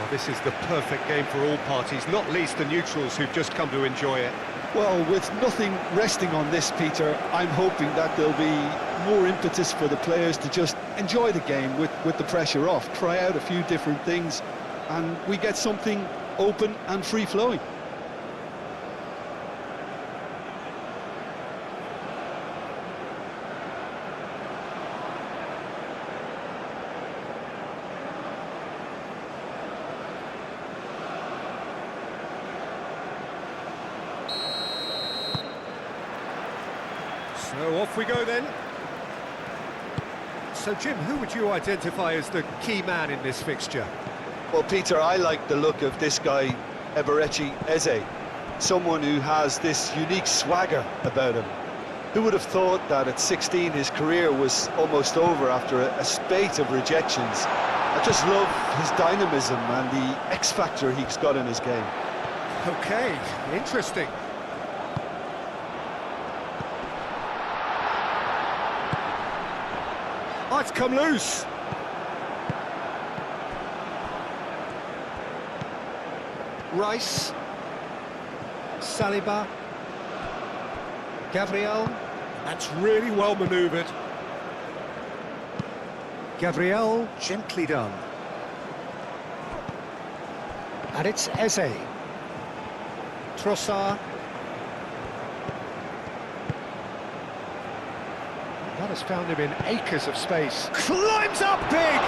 Well, this is the perfect game for all parties, not least the neutrals who've just come to enjoy it. Well, with nothing resting on this, Peter, I'm hoping that there'll be more impetus for the players to just enjoy the game with the pressure off, try out a few different things, and we get something open and free-flowing. So off we go then. So Jim, who would you identify as the key man in this fixture? Well, Peter, I like the look of this guy, Eberechi Eze, someone who has this unique swagger about him. Who would have thought that at 16 his career was almost over after a spate of rejections? I just love his dynamism and the X-factor he's got in his game. Okay, interesting. Oh, it's come loose. Rice, Saliba, Gabriel, That's really well manoeuvred. Gabriel, gently done. And it's Eze. Trossard. That has found him in acres of space. Climbs up big!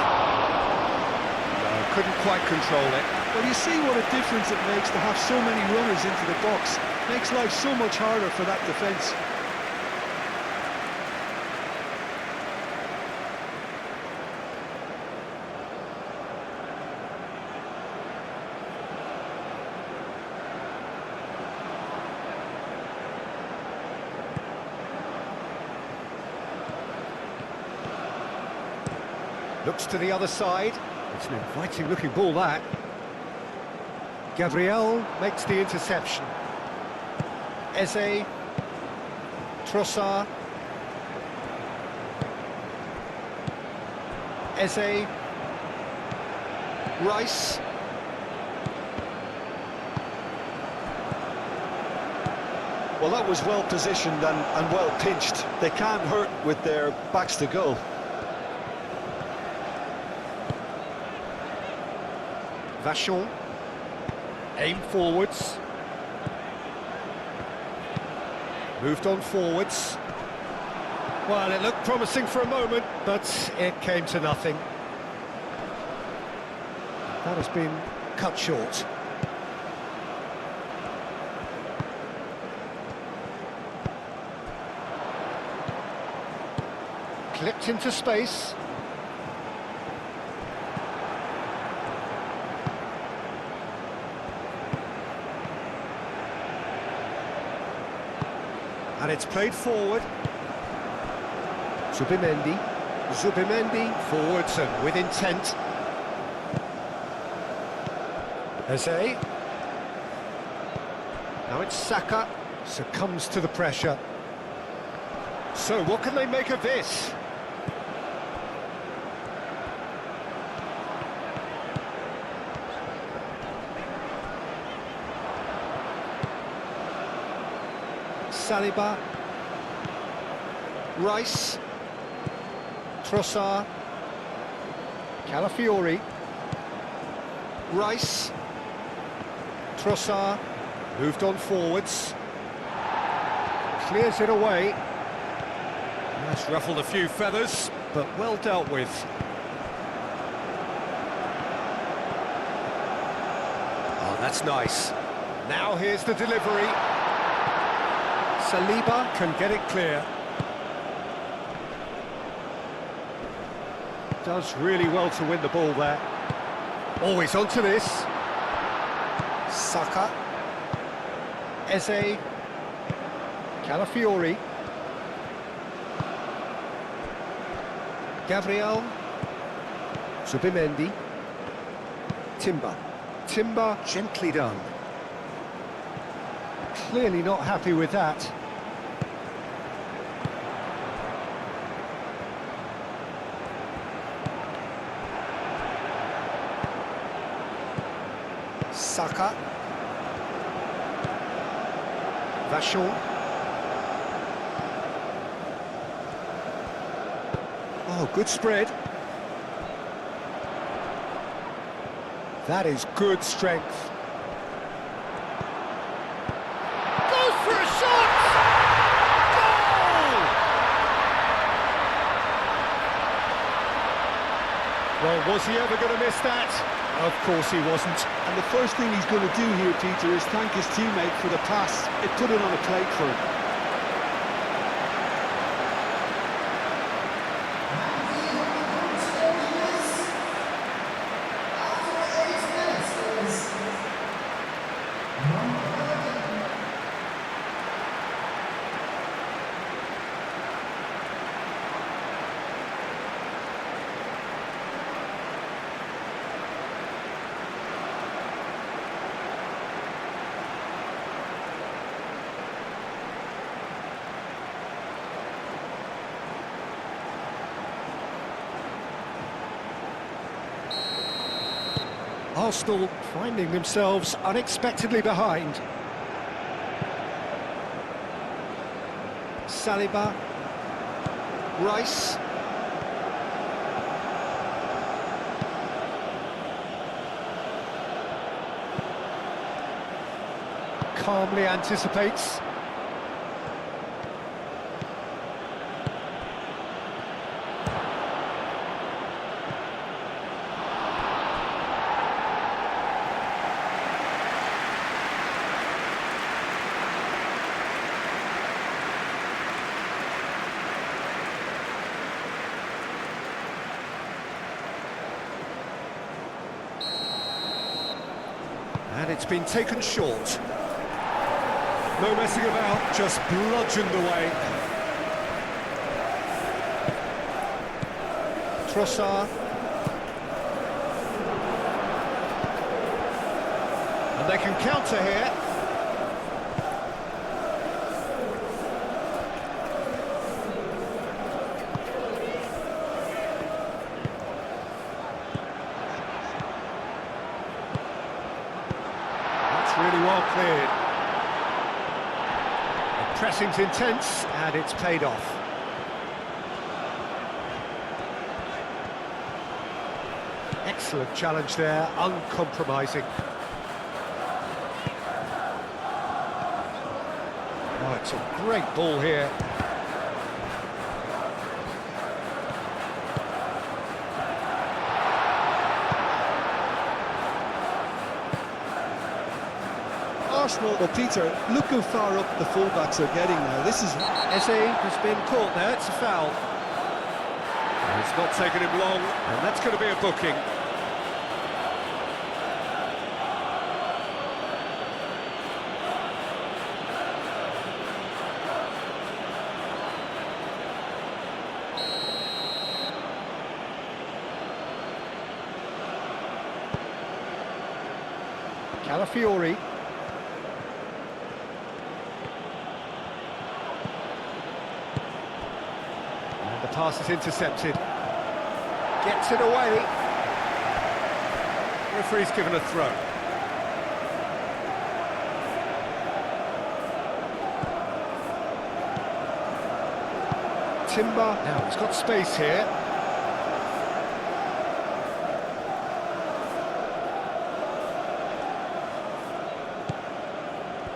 No, couldn't quite control it. Well, you see what a difference it makes to have so many runners into the box. Makes life so much harder for that defence. Looks to the other side. It's an inviting looking ball, that. Gabriel makes the interception. Eze, Trossard. Eze, Rice. Well, that was well positioned and well pinched. They can't hurt with their backs to goal. Vachon. Aim forwards. Moved on forwards. Well, it looked promising for a moment, but it came to nothing. That has been cut short. Clipped into space. And it's played forward. Zubimendi. Forwards and with intent. Eze. Now it's Saka. Succumbs to the pressure. So what can they make of this? Saliba, Rice, Trossard, Calafiori, Rice, Trossard, Moved on forwards. Clears it away. That's ruffled a few feathers, but well dealt with. Oh, that's nice. Now here's the delivery. Saliba can get it clear. Does really well to win the ball there. Always onto this. Saka, Eze, Calafiori, Gabriel, Zubimendi, Timber, gently done. Clearly not happy with that. Saka. Vachon. Oh, good spread. That is good strength. Goes for a shot! Goal! Well, was he ever going to miss that? Of course he wasn't. And the first thing he's going to do here, Peter, is thank his teammate for the pass. It put it on a plate for him. Arsenal finding themselves unexpectedly behind. Saliba. Rice. Calmly anticipates. And it's been taken short. No messing about, just bludgeoned away. Trossard. And they can counter here. Really well cleared. The pressing's intense, and it's paid off. Excellent challenge there, uncompromising. Oh, it's a great ball here. Arsenal, well, Peter, look how far up the fullbacks are getting now. This is... Eze has been caught there, it's a foul. It's not taken him long, and that's going to be a booking. Calafiori. And the pass is intercepted. Gets it away. Referee's given a throw. Timber. Now he's got space here.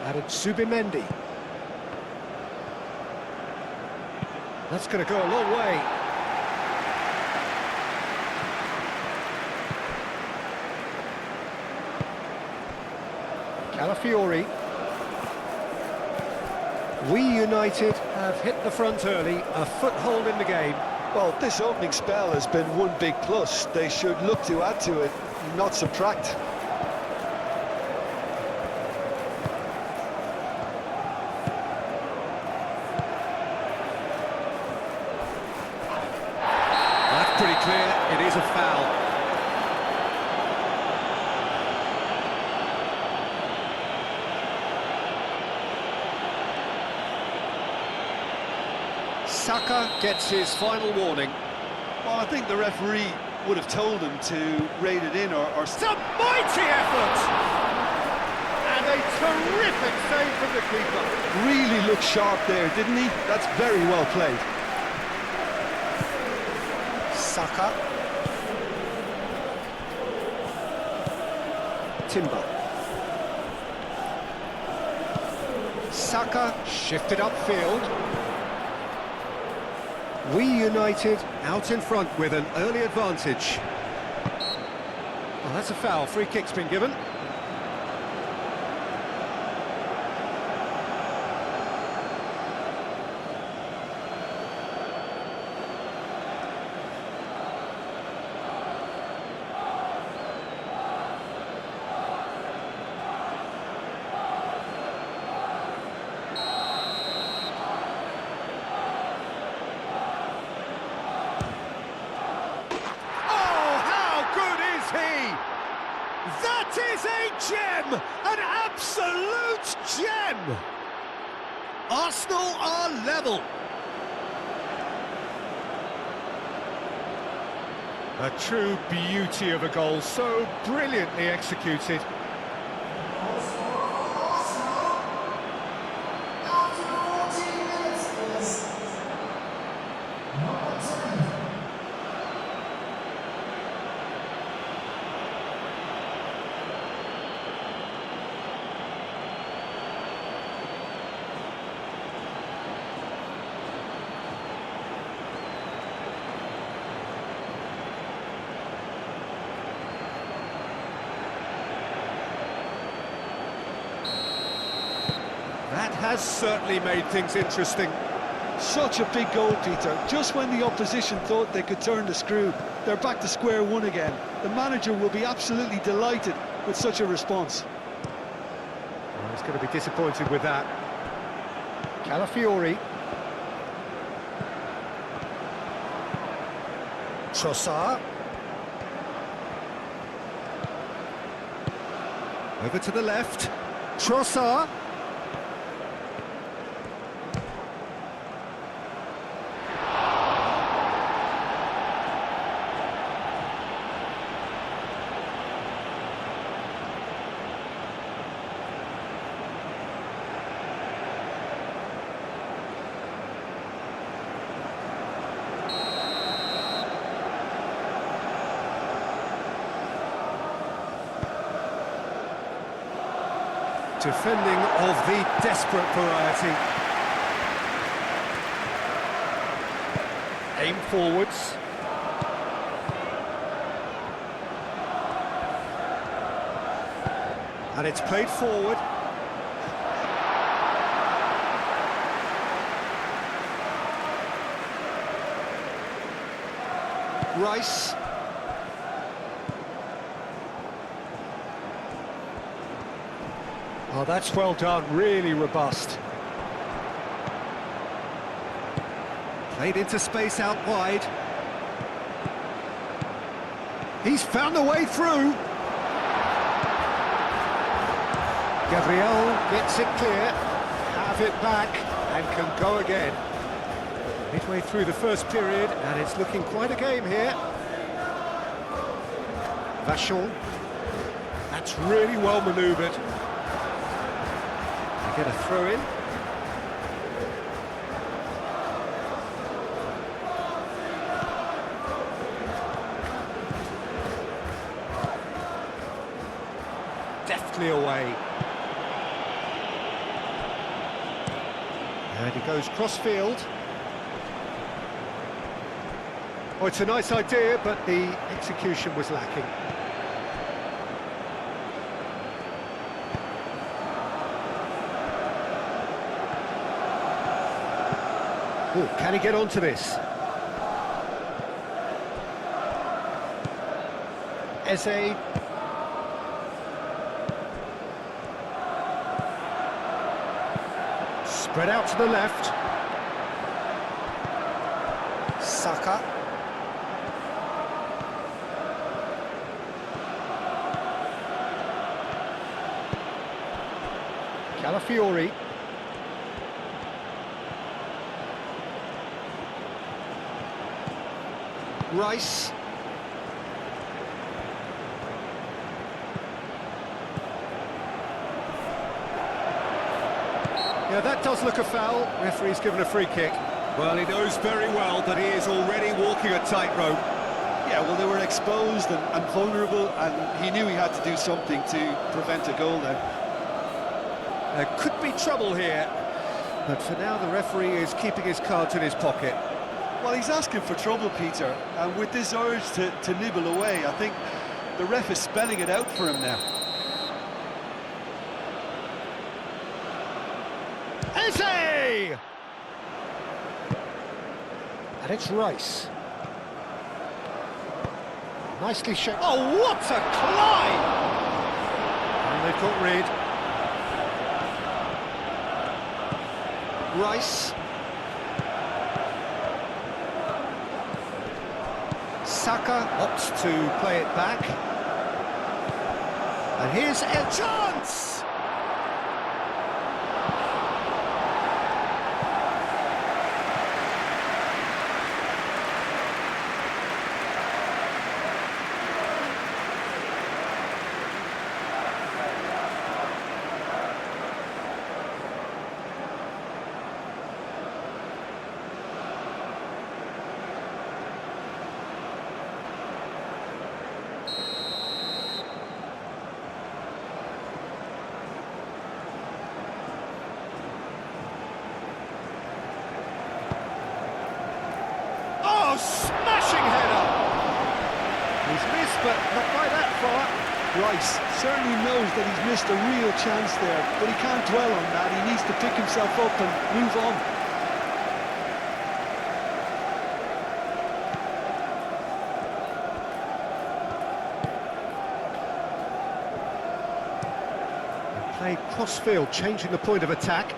Added Subimendi. That's going to go a long way. Calafiori. We United have hit the front early, a foothold in the game. Well, this opening spell has been one big plus. They should look to add to it, not subtract. That's pretty clear, it is a foul. Saka gets his final warning. Well, I think the referee would have told him to rate it in or... It's a mighty effort! terrific save from the keeper. Really looked sharp there, didn't he? That's very well played. Saka. Timber. Saka shifted upfield. We United out in front with an early advantage. Well, that's a foul. Free kick's been given. That is a gem! An absolute gem! Arsenal are level. A true beauty of a goal, so brilliantly executed. That has certainly made things interesting. Such a big goal, Peter. Just when the opposition thought they could turn the screw, they're back to square one again. The manager will be absolutely delighted with such a response. Well, he's going to be disappointed with that. Calafiori. Trossard. Over to the left. Trossard. Defending of the desperate variety. Aim forwards. And it's played forward. Rice. Oh, that's well done, really robust. Played into space out wide. He's found a way through. Gabriel gets it clear, have it back, and can go again. Midway through the first period, and it's looking quite a game here. Vachon. That's really well manoeuvred. Get a throw in. Deftly away. And he goes cross-field. Oh, it's a nice idea, but the execution was lacking. Oh, can he get onto this? Eze. Spread out to the left. Saka. Calafiori. Rice. Yeah, that does look a foul. Referee's given a free kick. Well, he knows very well that he is already walking a tightrope. Yeah, well, they were exposed and vulnerable, and he knew he had to do something to prevent a goal then. There could be trouble here, but for now the referee is keeping his cards in his pocket. Well, he's asking for trouble, Peter, and with this urge to nibble away, I think the ref is spelling it out for him now. Eze! And it's Rice. Nicely shown. Oh, what a climb! And they've got rid. Rice. Saka opts to play it back. And here's a chance! Oh, smashing header! He's missed, but not by that far. Rice certainly knows that he's missed a real chance there, but he can't dwell on that. He needs to pick himself up and move on. Play cross-field, changing the point of attack.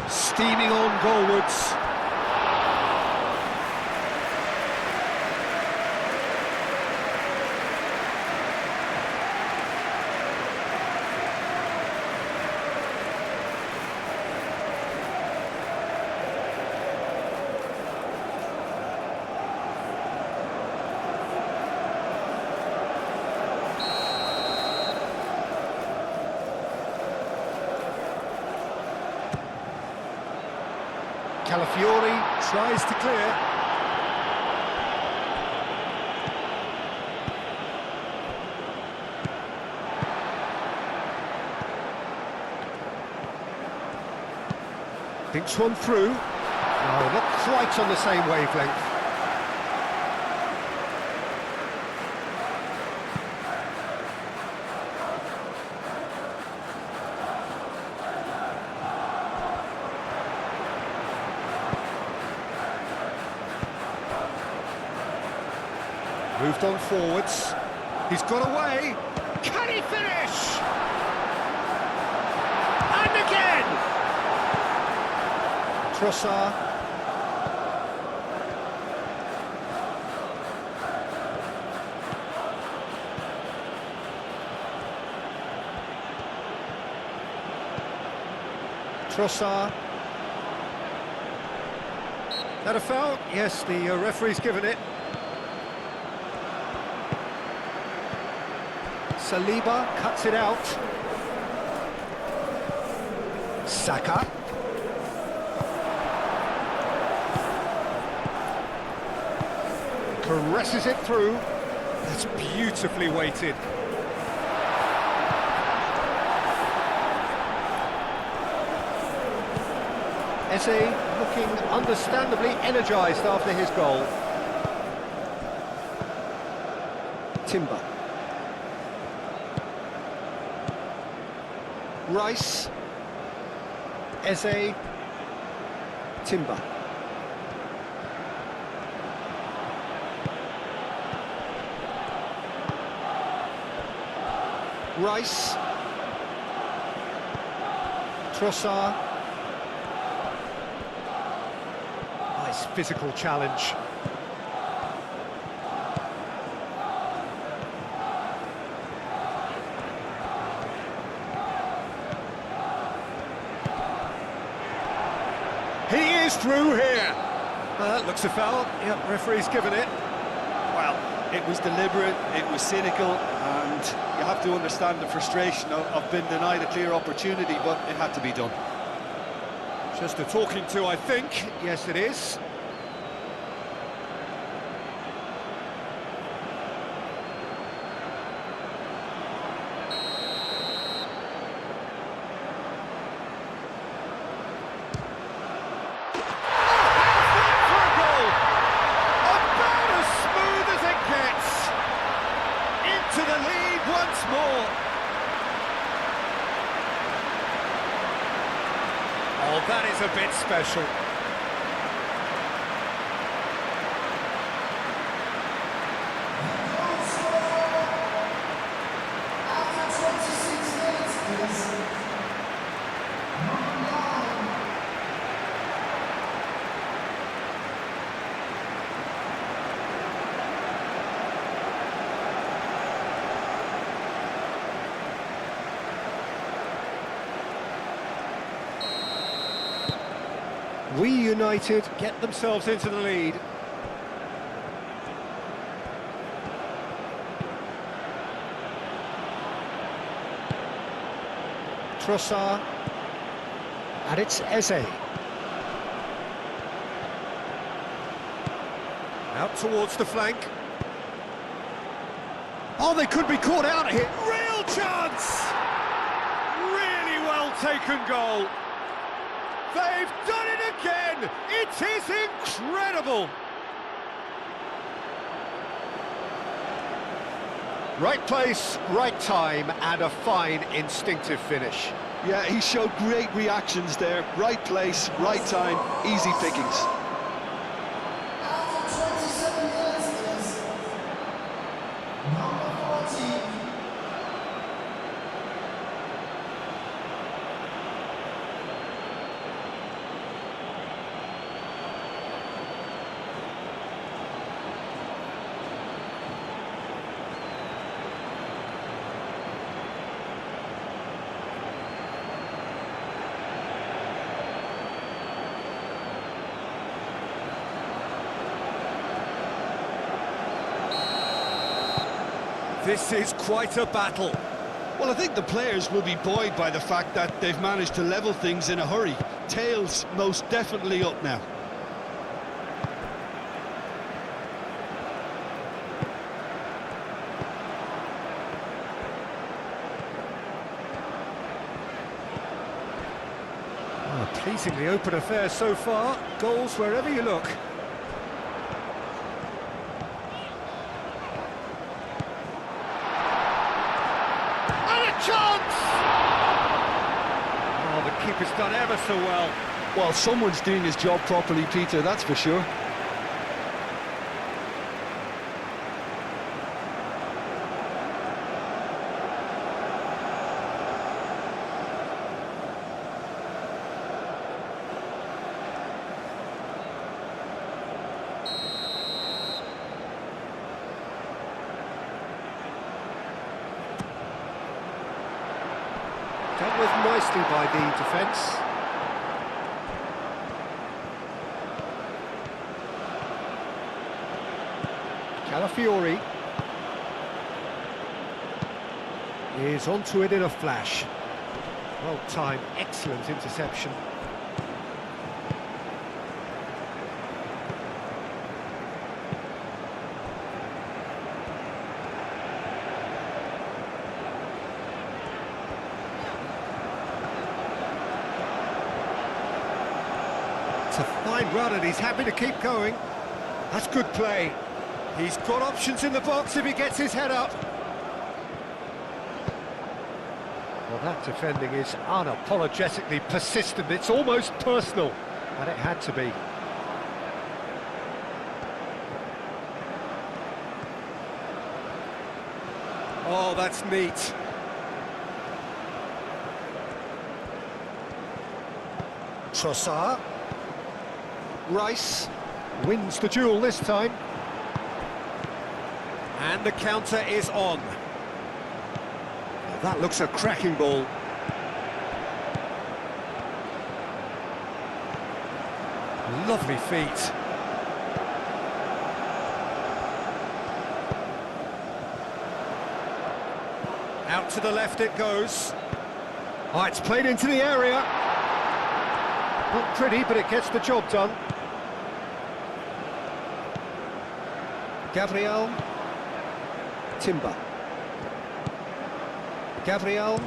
Steaming on goalwards. Calafiori tries to clear. Thinks one through. No, not quite on the same wavelength. Moved on forwards. He's got away. Can he finish? And again! Trossard. Trossard. That a foul? Yes, the referee's given it. Saliba cuts it out. Saka. Caresses it through. That's beautifully weighted. Eze looking understandably energised after his goal. Timber. Rice, Eze, Timber. Rice, Trossard. Nice physical challenge. He is through here. Looks a foul. Yep, referee's given it. Well, it was deliberate, it was cynical, and you have to understand the frustration of being denied a clear opportunity, but it had to be done. Just a talking to, I think. Yes, it is. To the lead once more. Oh, that is a bit special. We United get themselves into the lead. Trossard. And it's Eze. Out towards the flank. Oh, they could be caught out here. Real chance! Really well taken goal. They've done it again! It is incredible! Right place, right time, and a fine instinctive finish. Yeah, he showed great reactions there. Right place, right time, easy pickings. After 27 minutes is number 14. This is quite a battle. Well, I think the players will be buoyed by the fact that they've managed to level things in a hurry. Tails most definitely up now. Oh, pleasingly open affair so far. Goals wherever you look. Chance! Oh, the keeper's done ever so well. Well, someone's doing his job properly, Peter, that's for sure. Dealt with nicely by the defence. Calafiori is onto it in a flash. Well timed, excellent interception. It's a fine run and he's happy to keep going. That's good play. He's got options in the box if he gets his head up. Well, that defending is unapologetically persistent. It's almost personal, and it had to be. Oh, that's neat. Trossard. Rice wins the duel this time. And the counter is on. That looks a cracking ball. Lovely feet. to the left it goes. Oh, it's played into the area. Not pretty, but it gets the job done. Gabriel. Timber. Gabriel.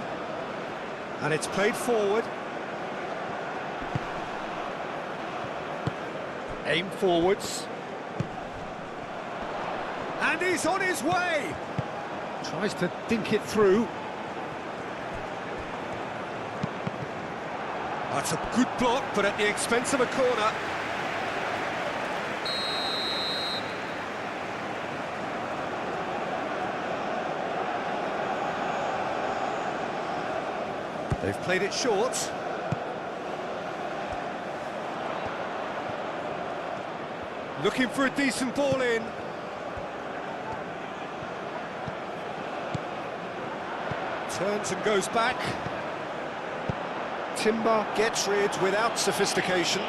And it's played forward. Aim forwards. And he's on his way! Tries to dink it through. That's a good block, but at the expense of a corner. They've played it short. Looking for a decent ball in. Turns and goes back. Timber gets rid without sophistication.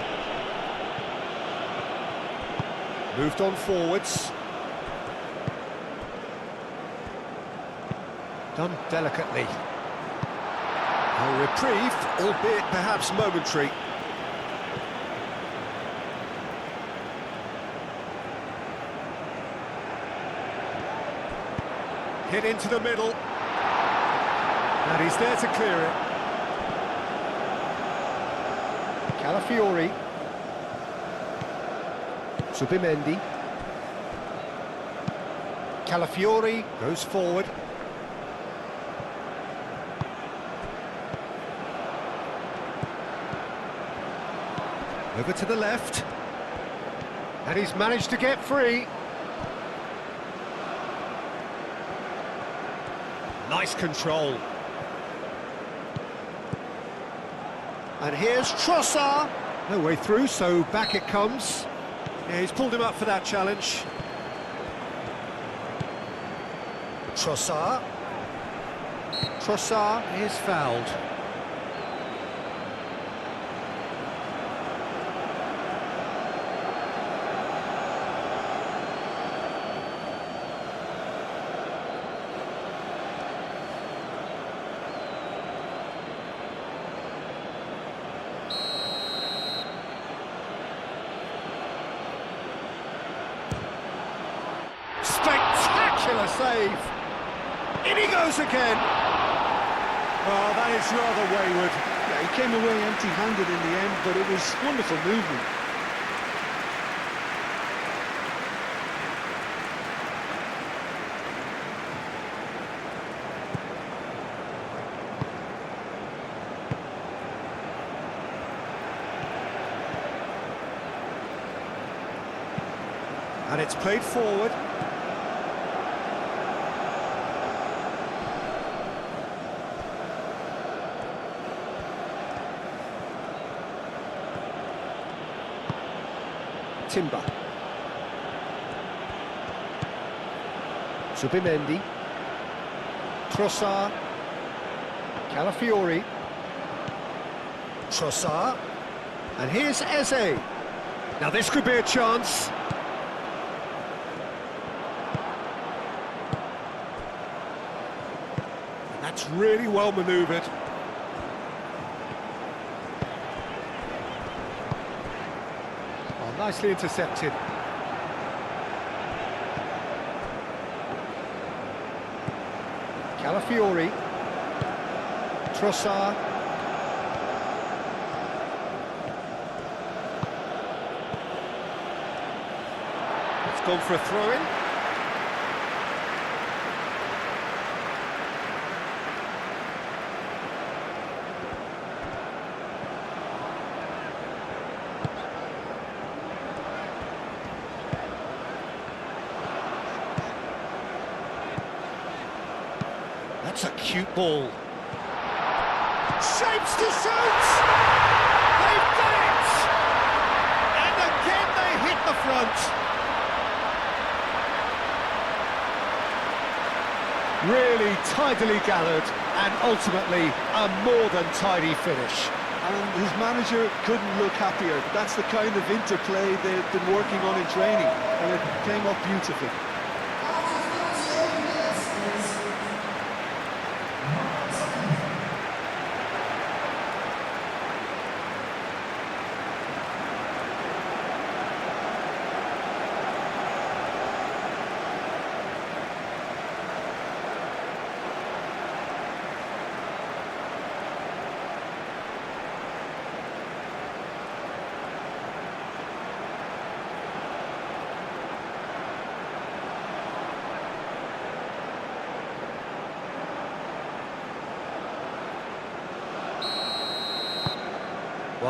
Moved on forwards. Done delicately. A reprieve, albeit perhaps momentary. Hit into the middle. And he's there to clear it. Calafiori. Subimendi. Calafiori goes forward. Over to the left. And he's managed to get free. Nice control. And here's Trossard. No way through, so back it comes. Yeah, he's pulled him up for that challenge. Trossard. Trossard is fouled. Spectacular save. In he goes again. Oh, that is rather wayward. Yeah, he came away empty-handed in the end, but it was wonderful movement. And it's played forward. Timber. Subimendi. Trossard. Calafiori. Trossard. And here's Eze. Now this could be a chance. That's really well manoeuvred. Oh, nicely intercepted. Calafiori. Trossard. It's gone for a throw-in. That's a cute ball. Shapes to shoot! They've done it! And again they hit the front. Really tidily gathered and ultimately a more than tidy finish. And his manager couldn't look happier. That's the kind of interplay they've been working on in training, and it came up beautifully. After 38 minutes,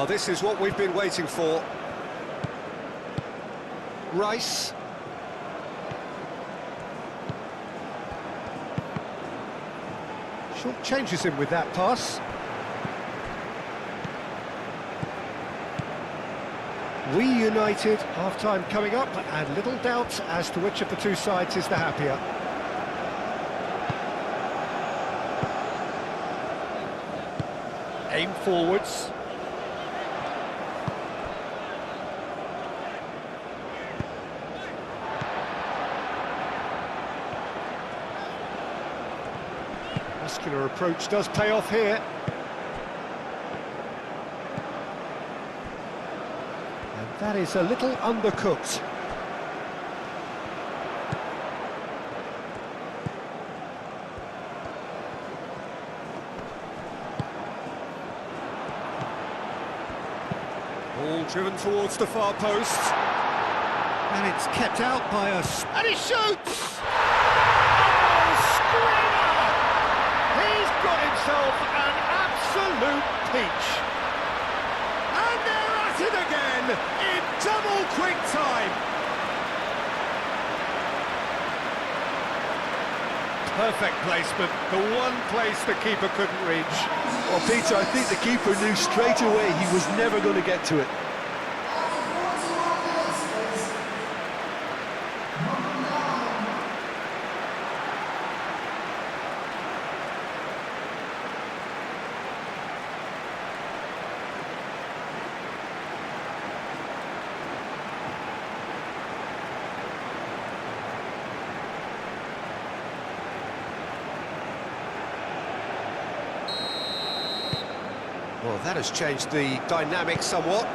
Well, this is what we've been waiting for. Rice. Short changes him with that pass. We United, half-time coming up, and little doubt as to which of the two sides is the happier. Aim forwards. Muscular approach does pay off here. And that is a little undercooked. Ball driven towards the far post. And it's kept out by us. And he shoots! Oh, screamer! He's got himself an absolute peach. And they're at it again in double quick time. Perfect placement, the one place the keeper couldn't reach. Well, Peter, I think the keeper knew straight away he was never going to get to it. Well, that has changed the dynamic somewhat.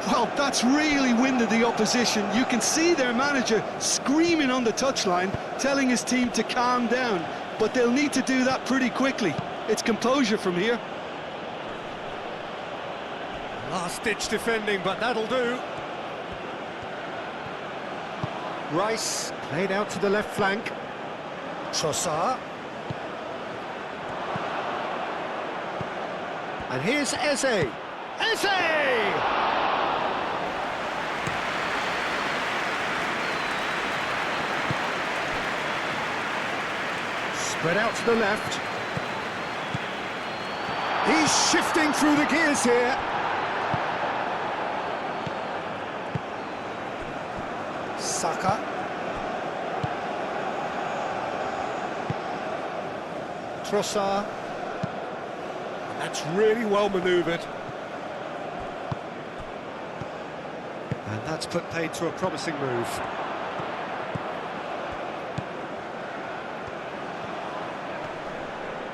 Well, that's really winded the opposition. You can see their manager screaming on the touchline, telling his team to calm down. But they'll need to do that pretty quickly. It's composure from here. Last-ditch defending, but that'll do. Rice played out to the left flank. Trossard. And here's Eze. Eze! Spread out to the left. He's shifting through the gears here. Saka. Trossard. That's really well manoeuvred. And that's put paid to a promising move.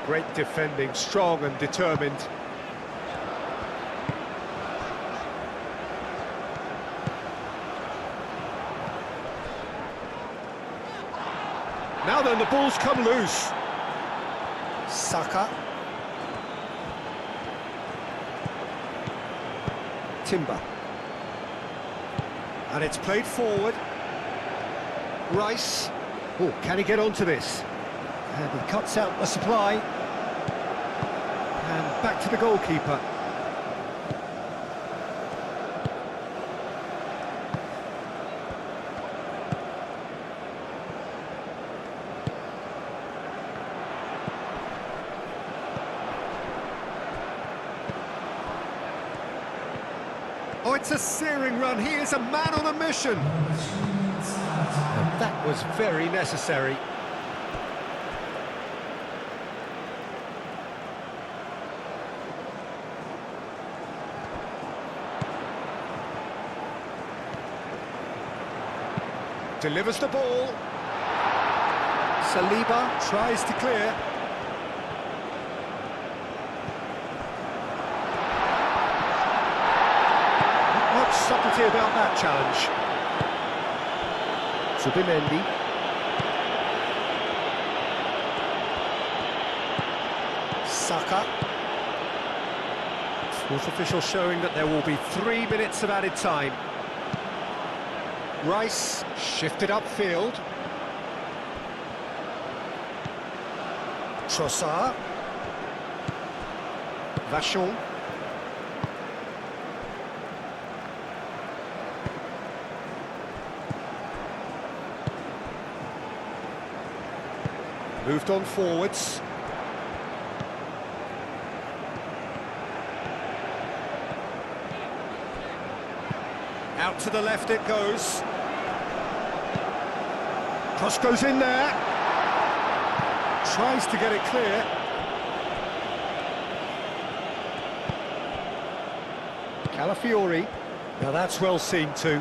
Great defending, strong and determined. Now then, the ball's come loose. Saka. Timber. And it's played forward. Rice. Oh, can he get onto this? And he cuts out the supply. And back to the goalkeeper. Oh, it's a searing run. He is a man on a mission. And that was very necessary. Delivers the ball. Saliba tries to clear. Subtlety about that challenge. Subimendi. Saka. Fourth official showing that there will be 3 minutes of added time. Rice shifted upfield. Trossard. Vachon. Moved on forwards. Out to the left it goes. Cross goes in there. Tries to get it clear. Calafiori. Now that's well seen too.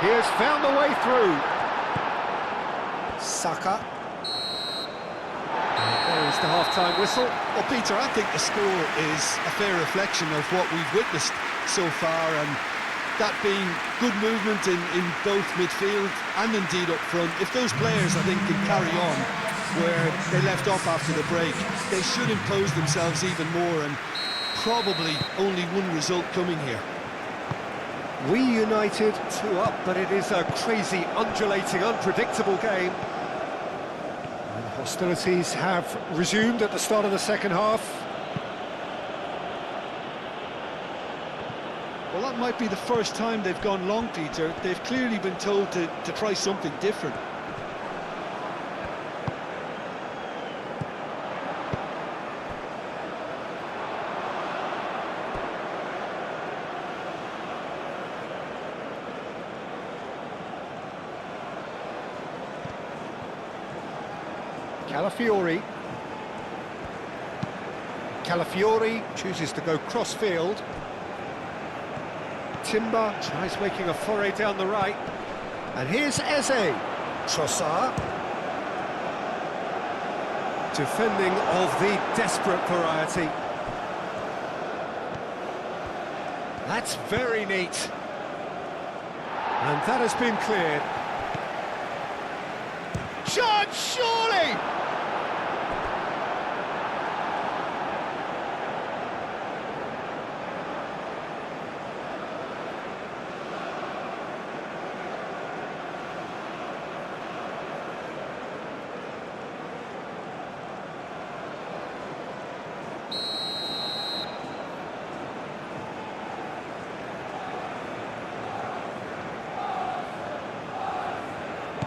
He has found the way through. Saka. There is the half-time whistle. Well, Peter, I think the score is a fair reflection of what we've witnessed so far, and that being good movement in both midfield and indeed up front. If those players, I think, can carry on where they left off after the break, they should impose themselves even more, and probably only one result coming here. We United 2 up, but it is a crazy, undulating, unpredictable game. And hostilities have resumed at the start of the second half. Well, that might be the first time they've gone long, Peter. They've clearly been told to try something different. Calafiori. Calafiori chooses to go cross-field. Timber tries making a foray down the right. And here's Eze. Trossard. Defending of the desperate variety. That's very neat. And that has been cleared. Chance, surely!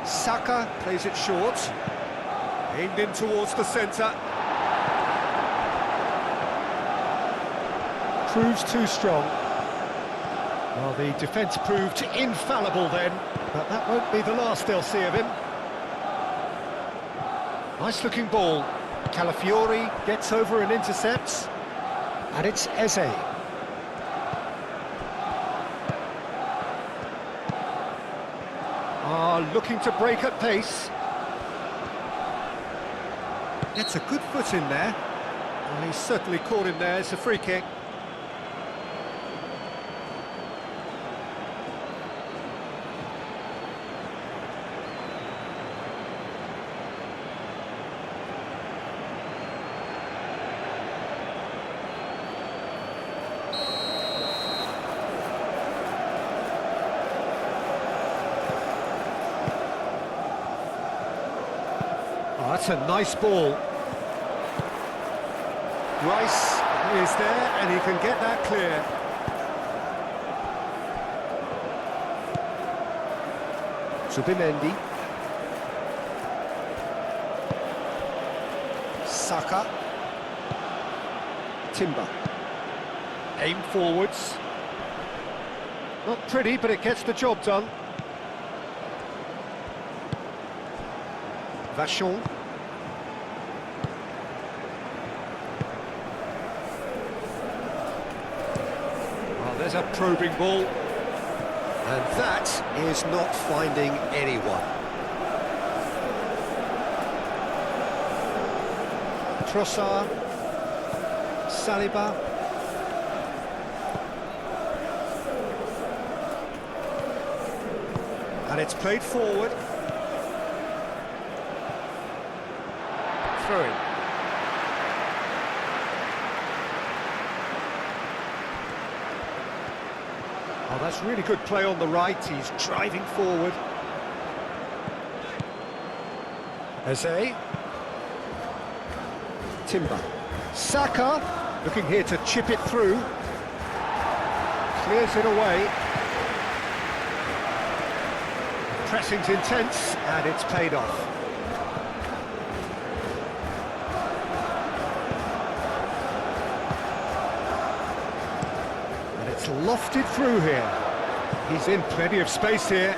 Saka plays it short, aimed in towards the centre. Proves too strong. Well, the defence proved infallible then, but that won't be the last they'll see of him. Nice looking ball. Calafiori gets over and intercepts, and it's Eze. Looking to break at pace. Gets a good foot in there. Well, he's certainly caught him there. It's a free kick. Oh, that's a nice ball. Rice is there, and he can get that clear. Subimendi. Saka. Timber. Aim forwards. Not pretty, but it gets the job done. Vachon. Well, there's a probing ball. And that is not finding anyone. Trossard. Saliba. And it's played forward. Throw in. Oh, that's really good play on the right. He's driving forward. Eze. Timber. Saka, looking here to chip it through. Clears it away. Pressing's intense, and it's paid off. And it's lofted through here. He's in plenty of space here.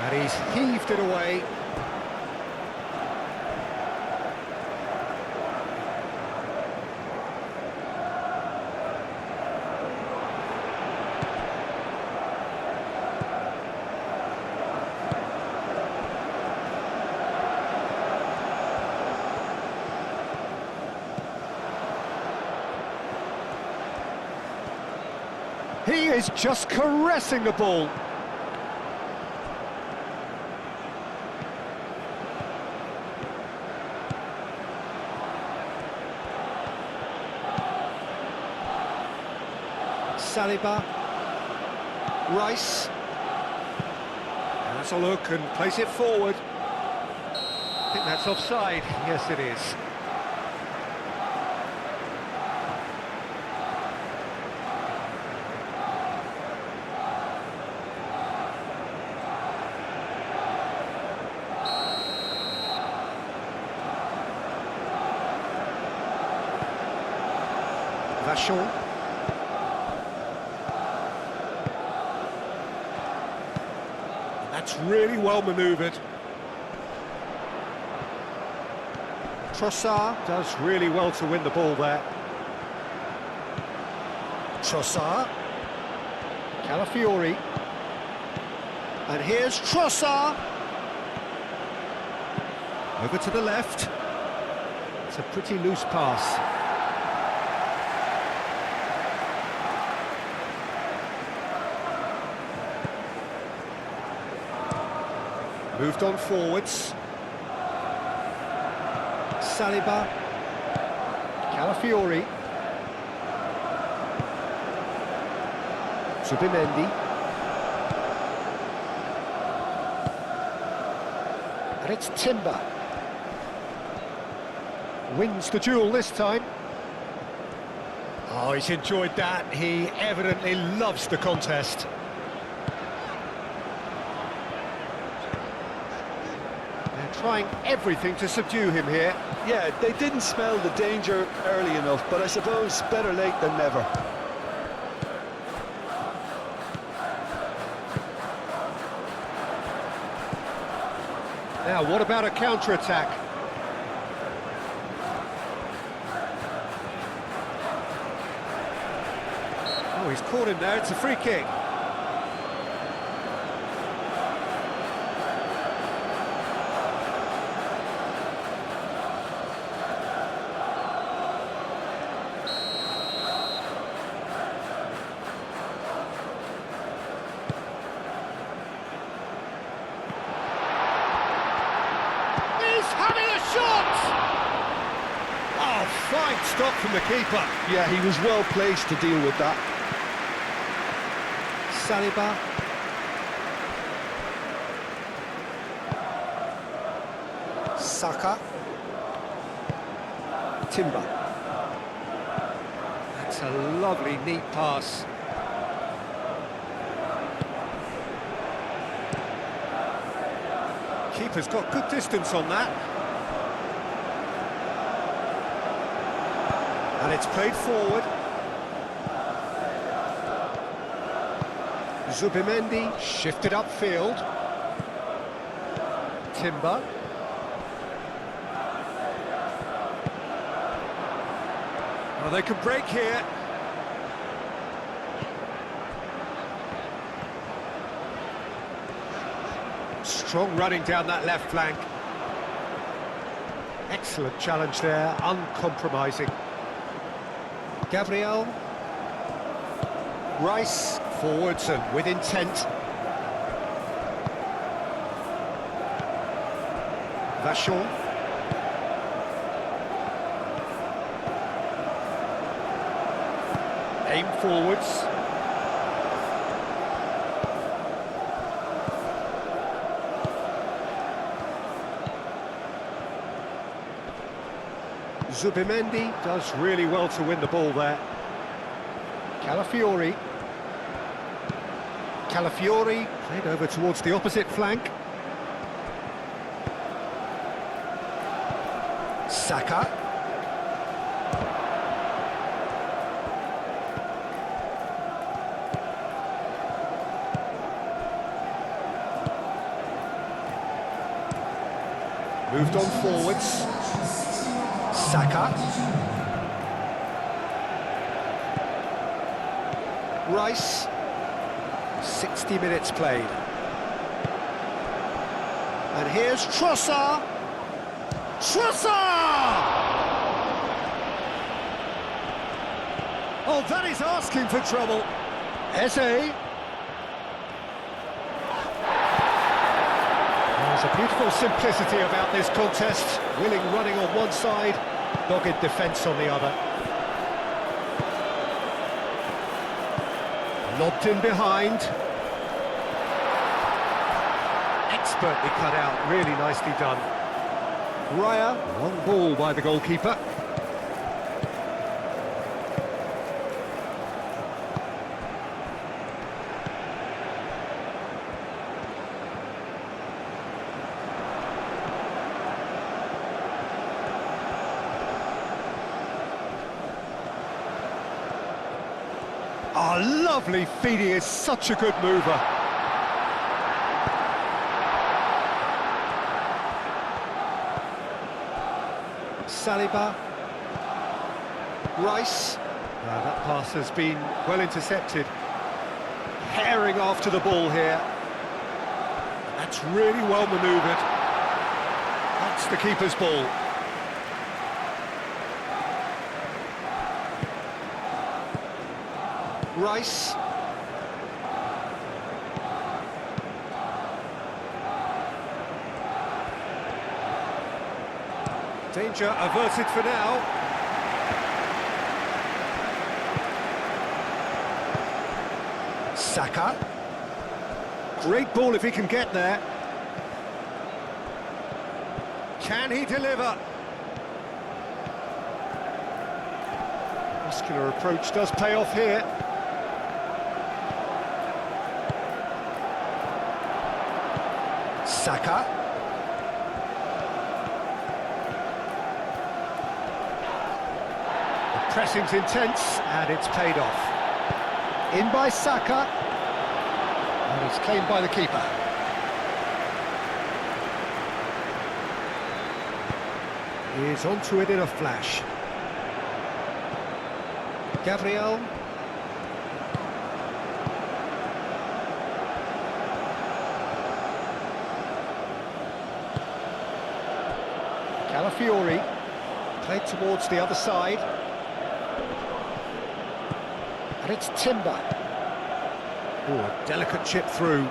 And he's heaved it away. He is just caressing the ball. Saliba, Rice, has a look and plays it forward. I think that's offside. Yes, it is. Vachon. That's really well manoeuvred. Trossard does really well to win the ball there. Trossard. Calafiori. And here's Trossard. Over to the left. It's a pretty loose pass. Moved on forwards. Saliba. Calafiori. Zubimendi. And it's Timber. Wins the duel this time. Oh, he's enjoyed that. He evidently loves the contest. Trying everything to subdue him here. Yeah, they didn't smell the danger early enough, but I suppose better late than never. Now, what about a counter-attack? Oh, he's caught him there. It's a free kick. Fine stop from the keeper. Yeah, he was well placed to deal with that. Saliba. Saka. Timber. That's a lovely, neat pass. Keeper's got good distance on that. And it's played forward. Zubimendi shifted upfield. Timber. Well, they can break here. Strong running down that left flank. Excellent challenge there, uncompromising. Gabriel. Rice Forwards and with intent. Vachon. Aim forwards. Zubimendi does really well to win the ball there. Calafiori. Calafiori played over towards the opposite flank. Saka. Moved on forwards. Saka. Rice. 60 minutes played. And here's Trossard. Trossard! Oh, that is asking for trouble. Eze. There's a beautiful simplicity about this contest. Willing running on one side, dogged defence on the other. Lobbed in behind. Expertly cut out, really nicely done. Raya, long ball by the goalkeeper. Oh, lovely feed, he is such a good mover. Saliba. Rice. That pass has been well intercepted. Herring after the ball here. That's really well manoeuvred. That's the keeper's ball. Rice. Danger averted for now. Saka. Great ball if he can get there. Can he deliver? Muscular approach does pay off here. Saka. The pressing's intense, and it's paid off. In by Saka, and it's claimed by the keeper. He's onto it in a flash. Gabriel. Calafiori, played towards the other side. And it's Timber. Oh, a delicate chip through.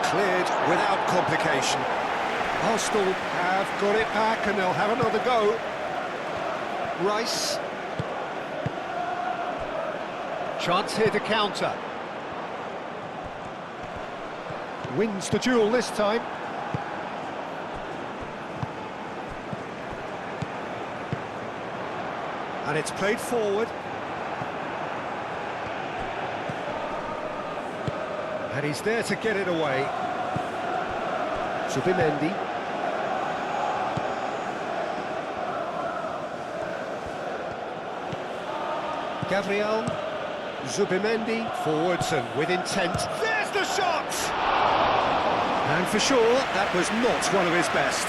Cleared without complication. Arsenal have got it back and they'll have another go. Rice. Chance here to counter. Wins the duel this time. And it's played forward. And he's there to get it away. Zubimendi. Gabriel. Zubimendi. Forwards and with intent. There's the shot! And for sure, that was not one of his best.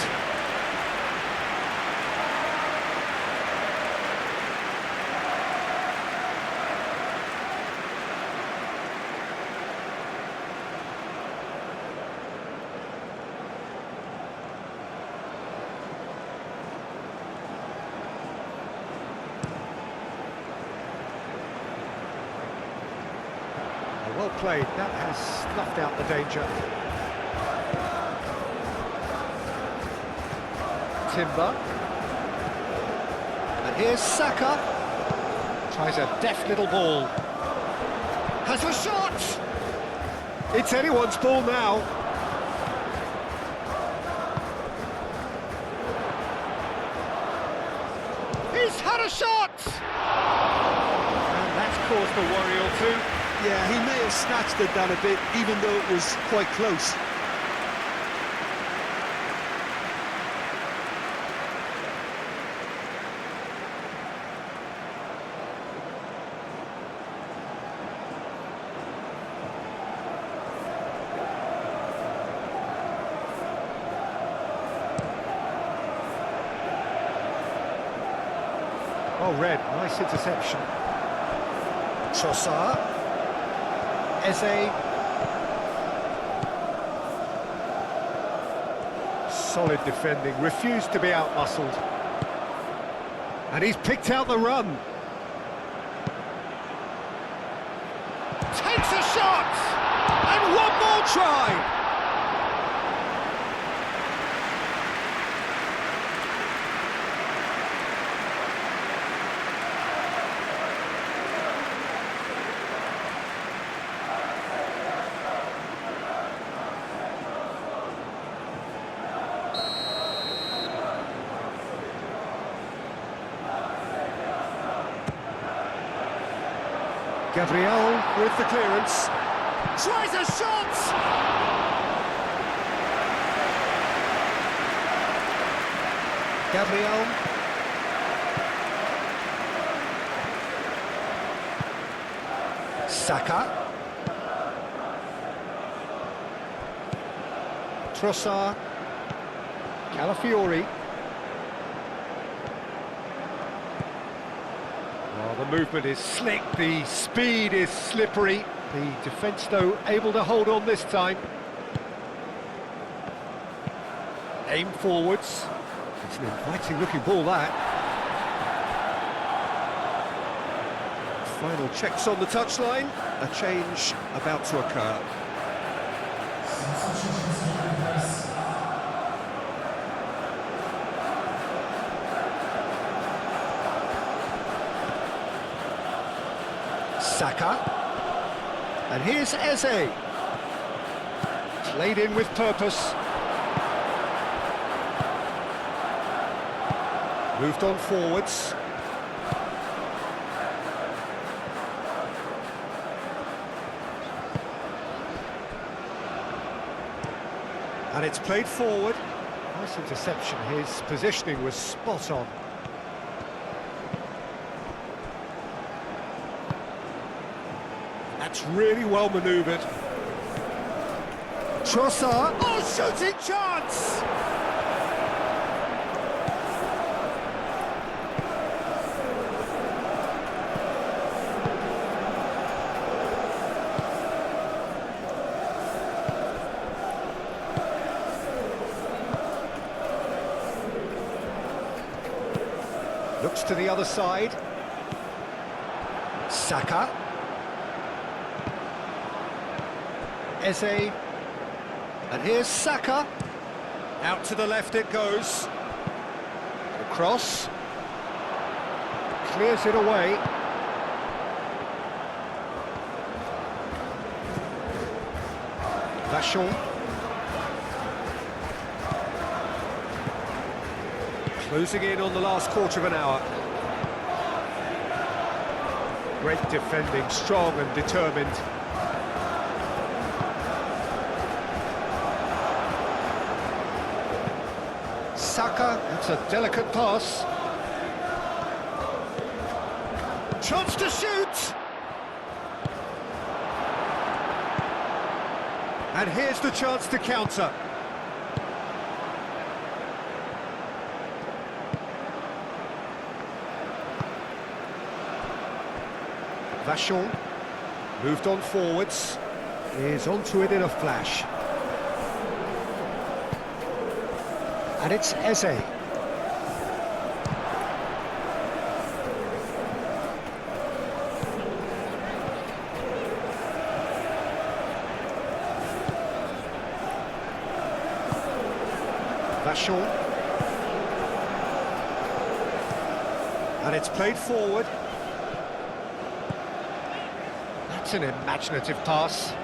Well played, that has snuffed out the danger. Timber. And here's Saka. Tries a deft little ball. Has a shot! It's anyone's ball now. He's had a shot! And that's caused a worry or two. Yeah, he may have snatched it down a bit, even though it was quite close. Oh, Red, nice interception. Trossard. Eze. Solid defending, refused to be outmuscled. And he's picked out the run. Takes a shot! And one more try! Gabriel with the clearance. Tries a shot! Gabriel. Saka. Trossard. Calafiori. The movement is slick, the speed is slippery. The defence, though, able to hold on this time. Aim forwards. It's an inviting-looking ball, that. Final checks on the touchline. A change about to occur. Saka. And here's Eze. Played in with purpose. Moved on forwards. And it's played forward. Nice interception. His positioning was spot on. That's really well manoeuvred. Trossard. Oh, shooting chance! Looks to the other side. Saka. Eze. And here's Saka. Out to the left it goes. Across. Clears it away. Vachon. Closing in on the last quarter of an hour. Great defending, strong and determined. Saka, it's a delicate pass. Chance to shoot! And here's the chance to counter. Vachon, moved on forwards, is onto it in a flash. And it's Eze. Vachon. And it's played forward. That's an imaginative pass.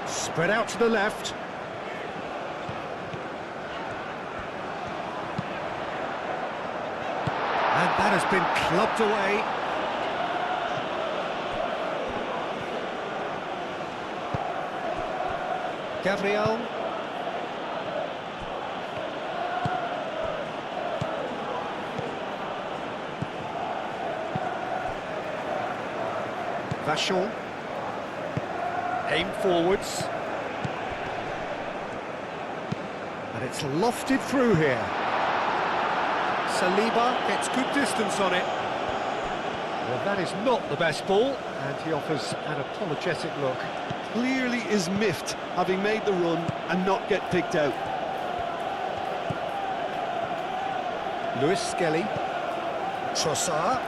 Spread out to the left. And that has been clubbed away. Gabriel. Vachon. Aim forwards. And it's lofted through here. Saliba gets good distance on it. Well, that is not the best ball, and he offers an apologetic look. Clearly is miffed, having made the run and not get picked out. Lewis Skelly. Trossard.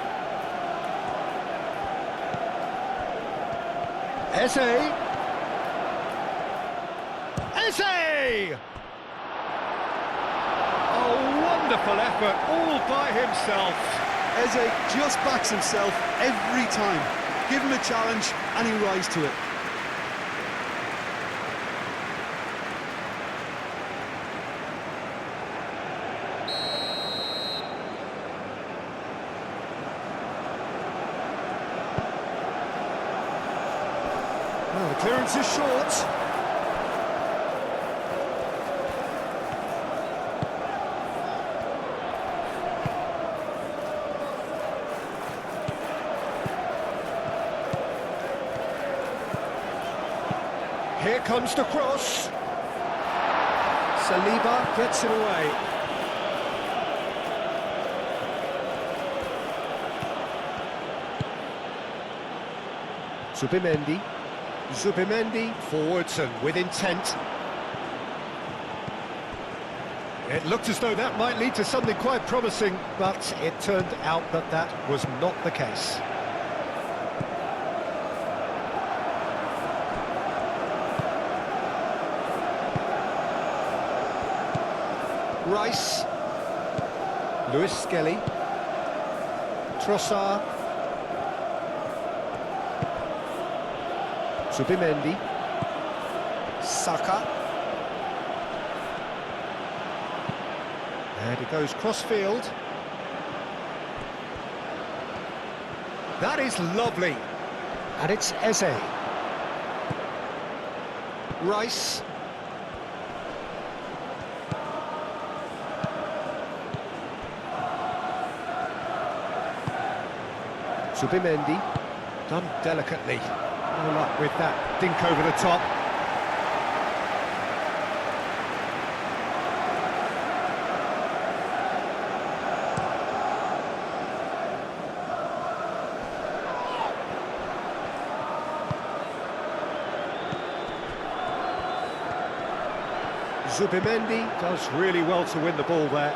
Eze. Eze! A wonderful effort, all by himself. Eze just backs himself every time. Give him a challenge and he rises to it. Well, the clearance is short. Here comes the cross. Saliba gets it away. Zubimendi. Zubimendi forwards and with intent. It looked as though that might lead to something quite promising, but it turned out that that was not the case. Rice. Lewis Skelly. Trossard. Zubimendi. Saka. And it goes cross-field. That is lovely. And it's Eze. Rice. Zubimendi. Done delicately. No luck with that dink over the top. Zubimendi does really well to win the ball there.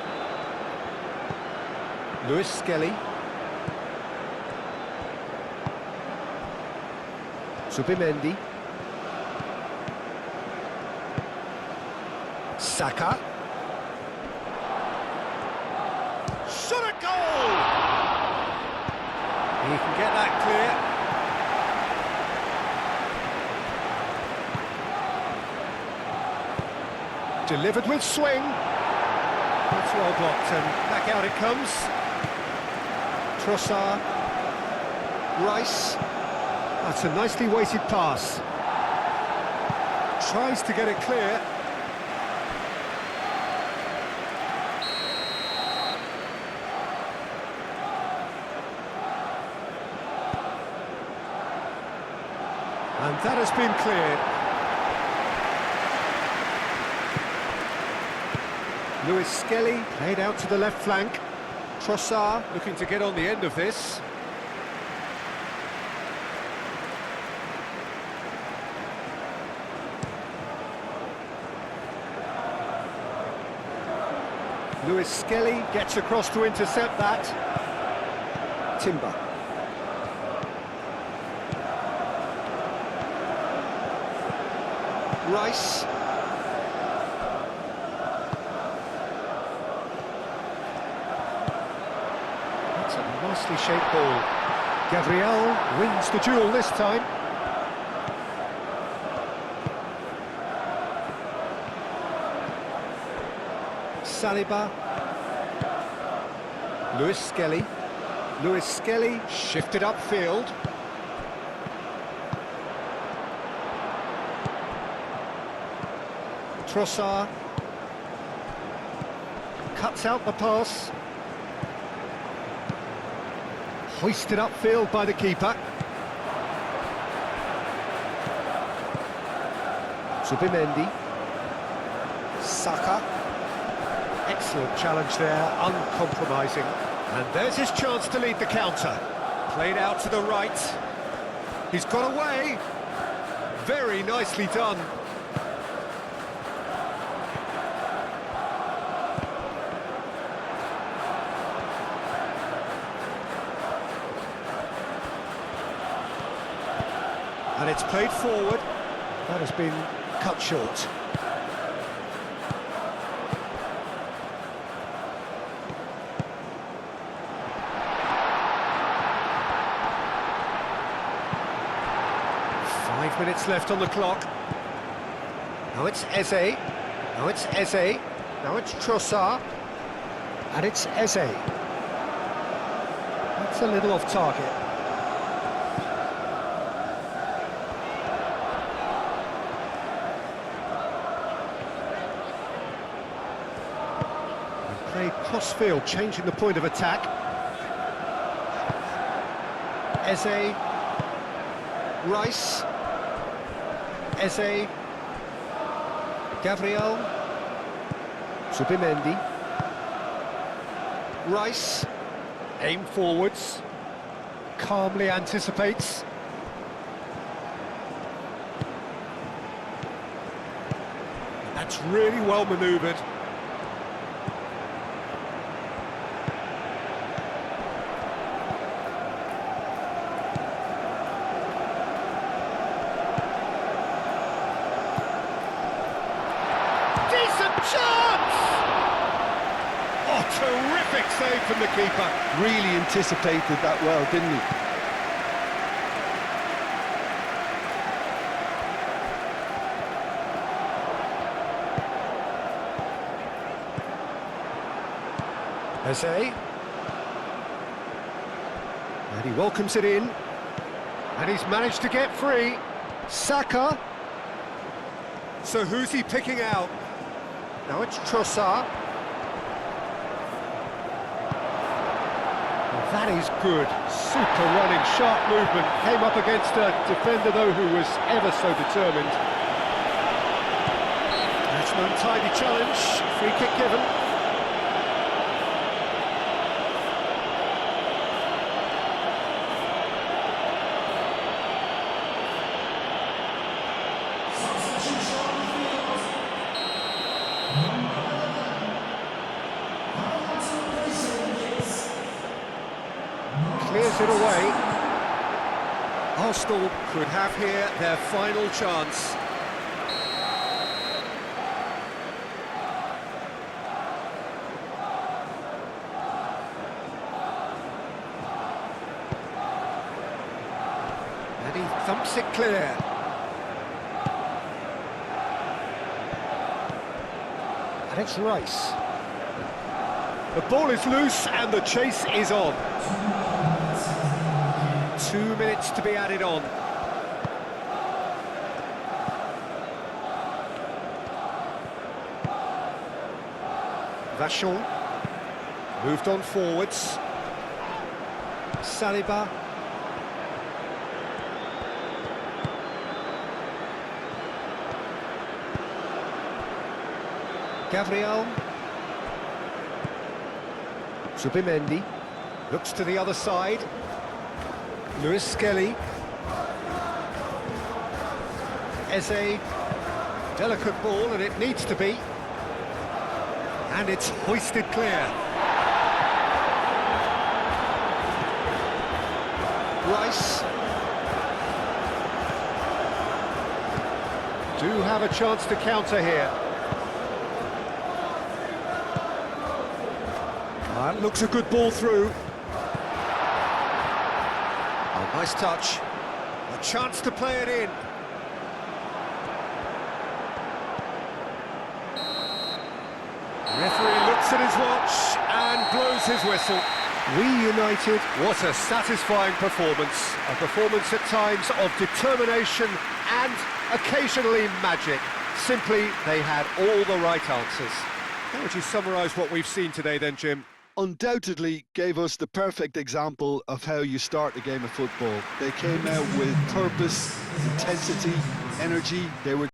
Lewis Skelly. Zubimendi. Saka. Shot at goal! He can get that clear. Delivered with swing. That's well blocked and back out it comes. Trossard. Rice. That's a nicely weighted pass. Tries to get it clear. And that has been cleared. Lewis Skelly played out to the left flank. Trossard looking to get on the end of this. Lewis Skelly gets across to intercept that. Timber. Rice. Nicely shaped ball. Gabriel wins the duel this time. Saliba. Lewis Skelly. Lewis Skelly shifted upfield. Trossard cuts out the pass. Hoisted upfield by the keeper. Zubimendi. Saka. Excellent challenge there, uncompromising. And there's his chance to lead the counter. Played out to the right. He's got away. Very nicely done. And it's played forward. That has been cut short. Minutes left on the clock. Now it's Eze. Now it's Eze. Now it's Trossard. And it's Eze. That's a little off target. And played cross-field, changing the point of attack. Eze. Rice. Eze, Gabriel, Zubimendi, Rice, aim forwards, calmly anticipates. That's really well manoeuvred. Chance! Oh, terrific save from the keeper. Really anticipated that well, didn't he? Eze. And he welcomes it in. And he's managed to get free. Saka. So who's he picking out? Now it's Trossard. That is good. Super running, sharp movement. Came up against a defender, though, who was ever so determined. That's an untidy challenge. Free kick given. Clears it away. Arsenal could have here their final chance. And he thumps it clear. And it's Rice. The ball is loose and the chase is on. 2 minutes to be added on. Vachon moved on forwards. Saliba. Gabriel. Zubimendi looks to the other side. Lewis Skelly. Eze. Delicate ball, and it needs to be. And it's hoisted clear. Rice. Do have a chance to counter here. That looks a good ball through. Nice touch. A chance to play it in. Referee looks at his watch and blows his whistle. We United, what a satisfying performance. A performance at times of determination and occasionally magic. Simply, they had all the right answers. How would you summarise what we've seen today then, Jim? Undoubtedly gave us the perfect example of how you start a game of football. They came out with purpose, intensity, energy. They were